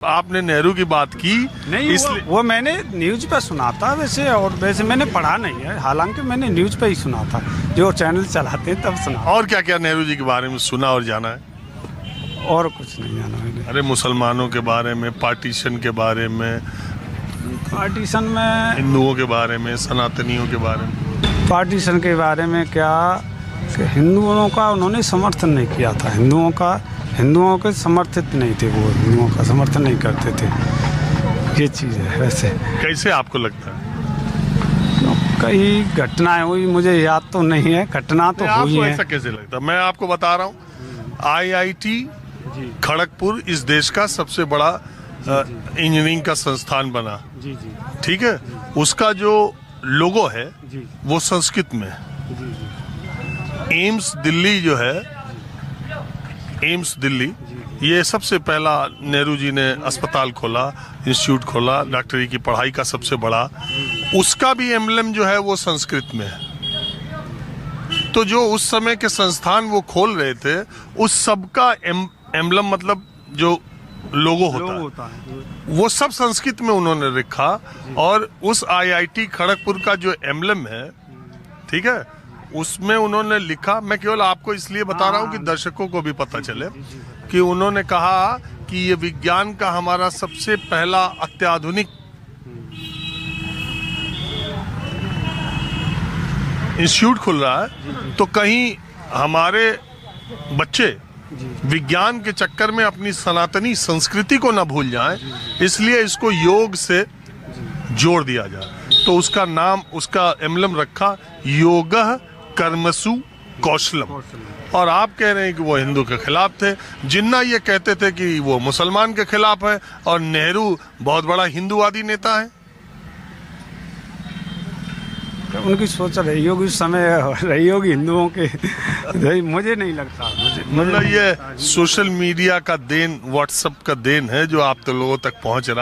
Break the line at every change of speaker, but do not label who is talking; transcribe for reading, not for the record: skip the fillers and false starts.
आपने नेहरू की बात की
नहीं,
इसलिए
वो मैंने न्यूज पे सुना था वैसे, और वैसे मैंने पढ़ा नहीं है, हालांकि मैंने न्यूज पे ही सुना था, जो चैनल चलाते तब सुना।
और क्या क्या नेहरू जी के बारे में सुना और जाना है?
और कुछ नहीं जाना मैंने।
अरे मुसलमानों के बारे में, पार्टीशन के बारे में,
पार्टीशन में,
हिंदुओं के बारे में, सनातनियों के बारे में।
पार्टीशन के बारे में क्या कि हिंदुओं का उन्होंने समर्थन नहीं किया था, हिंदुओं के समर्थित नहीं थे, वो हिंदुओं का समर्थन नहीं करते थे, ये चीज़ है। वैसे
कैसे आपको लगता है?
कई घटनाएं हुई, मुझे याद तो नहीं है, घटना तो हुई
आपको
है।
ऐसा कैसे लगता है? मैं आपको बता रहा हूँ, IIT खड़गपुर इस देश का सबसे बड़ा इंजीनियरिंग का संस्थान बना,
जी जी
ठीक है। उसका जो लोगो है
जी
वो संस्कृत में है।
जी
एम्स दिल्ली जो है, एम्स दिल्ली, ये सबसे पहला नेहरू जी ने अस्पताल खोला, इंस्टीट्यूट खोला, डॉक्टरी की पढ़ाई का सबसे बड़ा, उसका भी एम्बलम जो है वो संस्कृत में है। तो जो उस समय के संस्थान वो खोल रहे थे, उस सब का एम्बलम मतलब जो लोगो होता है वो सब संस्कृत में उन्होंने लिखा। और उस IIT खड़गपुर का जो एम्बलम है, ठीक है, उसमें उन्होंने लिखा, मैं केवल आपको इसलिए बता रहा हूँ कि दर्शकों को भी पता चले, कि उन्होंने कहा कि ये विज्ञान का हमारा सबसे पहला अत्याधुनिक इंस्टीट्यूट खुल रहा है, तो कहीं हमारे बच्चे विज्ञान के चक्कर में अपनी सनातनी संस्कृति को ना भूल जाएं, इसलिए इसको योग से जोड़ दिया जाए। तो उसका नाम, उसका एम्बलम रखा योगः कर्मसु कौशलम। और आप कह रहे हैं कि वो हिंदू के खिलाफ थे, जिन्ना ये कहते थे कि वो मुसलमान के खिलाफ है, और नेहरू बहुत बड़ा हिंदूवादी नेता है।
उनकी सोच रही होगी, उस समय रही होगी हिंदुओं के, मुझे नहीं लगता।
मतलब ये सोशल मीडिया का देन, व्हाट्सएप का देन है, जो आप तो लोगों तक पहुंच रहा है।